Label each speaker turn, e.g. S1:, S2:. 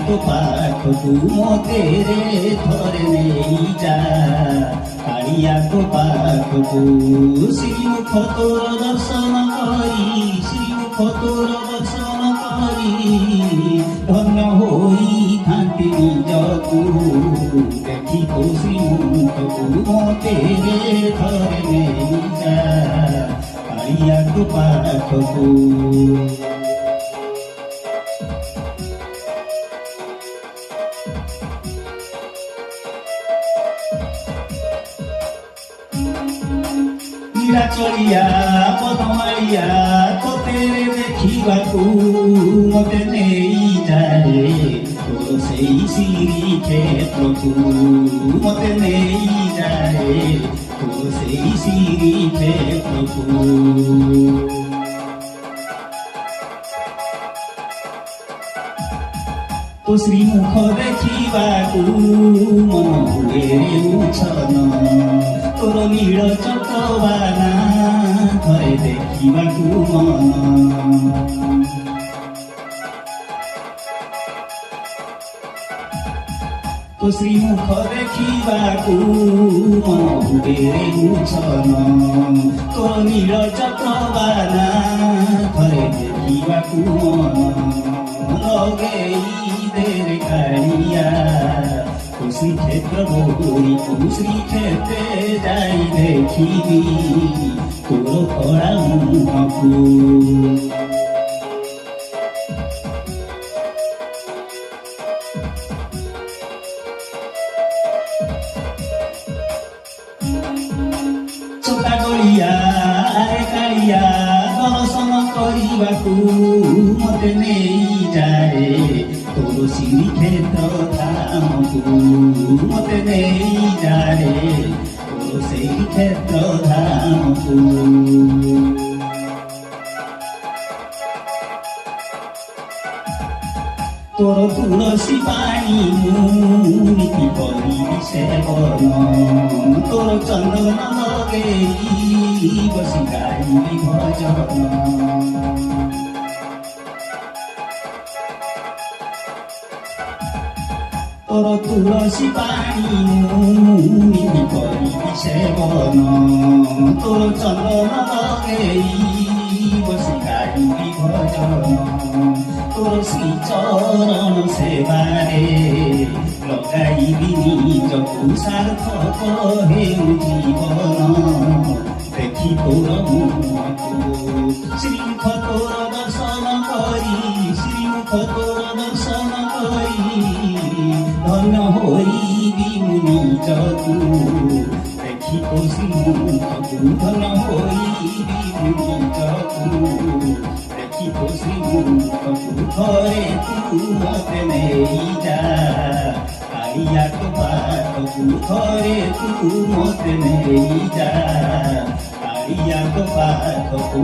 S1: তো পাখକୁ ମୋତେ ରେ ଥରେ ନେଇଯା କାଳିଆ ତୋ ପାଖକୁ ଶ୍ରୀମୁଖ ତୋର ଦର୍ଶନ କରି ଶ୍ରୀମୁଖ ତୋର ଦର୍ଶନ କରି ଧନ୍ୟ ହୋଇଥାନ୍ତି ନିଜକୁ ଦେଖି ତୋ ଶ୍ରୀମୁଖକୁ ମୋତେ ରେ ଥରେ ନେଇଯା କାଳିଆ ତୋ ପାଖକୁ ଚଳିଆ ପଦମାଳିଆ ତୋତେ ଦେଖିବାକୁ ମୋତେ ନେଇଯାଏ ତୋର ସେଇ ଶ୍ରୀକ୍ଷେତ୍ରକୁ ମୋତେ ନେଇଯାଏ ତୋର ସେଇ ଶ୍ରୀକ୍ଷେତ୍ରକୁ ତୋ ଶ୍ରୀମୁଖ ଦେଖିବାକୁ ମନ ହୁଏ ଉଚ୍ଛନ ତୋର ନୀଳ ଚକ୍ରବାନା ଥରେ ଦେଖିବାକୁ ମନ ତୋ ଶ୍ରୀମୁଖ ଦେଖିବାକୁ ମନ ହୁଏ ଉଚ୍ଛନ ତୋର ନୀଳ ଚକ୍ରବାନା ଥରେ ଦେଖିବାକୁ ମନ ଲଗେଇ ଦେରେ କାଳିଆ ତୁ ଶ୍ରୀକ୍ଷେତ୍ର ଗୌରୀ ତୁ ଶ୍ରୀକ୍ଷେତ୍ରେ ଯାଇ ଦେଖିବି ତୋର କଳା ମୁହଁକୁ ଚକା ଗଳିଆ କାଳିଆ ଦର୍ଶନ କରିବାକୁ ମୋତେ ନେଇଯାଏ ତୋର ଶ୍ରୀକ୍ଷେତ୍ର ଧାମକୁ ମୋତେ ନେଇଯାଏ ତୋର ସେଇ କ୍ଷେତ୍ର ଧାମକୁ ତୋର ତୁଳସୀ ପାଣି ମୁଁ ନୀତି କରିବି ସେବନ ତୋର ଚନ୍ଦନ ଲଗେଇ ବସି ଗାଇବି ଭଜନ ତୋର ତୁଳସୀ ପାଣି ମୁଁ ନୀତି କରିବି ସେବନ ତୋର ଚନ୍ଦନ ଲଗେଇ ବସି ଗାଇବି ଭଜନ ତୋର ଶ୍ରୀ ଚରଣ ସେବାରେ ଲଗାଇବି ନିଜକୁ ସାର୍ଥକ ହେଉ ଜୀବନ ଦେଖି ତୋର ମୁହଁକୁ ଶ୍ରୀମୁଖ ତୋର ଦର୍ଶନ କରି ଶ୍ରୀମୁଖ ତୋର ଦର୍ଶନ କରି ଧନ୍ୟ ହୋଇବି ମୁଁ ନିଜକୁ ଦେଖି ତୋ ଶ୍ରୀମୁଖକୁ ଧନ୍ୟ ହୋଇବି ମୁଁ ନିଜକୁ ଦେଖି ତୋ ଶ୍ରୀମୁଖକୁ ଥରେ ତୁ ମୋତେ ନେଇଯା କାଳିଆ ତୋ ପାଖକୁ ଥରେ ତୁ ମୋତେ ନେଇଯା କାଳିଆ ତୋ ପାଖକୁ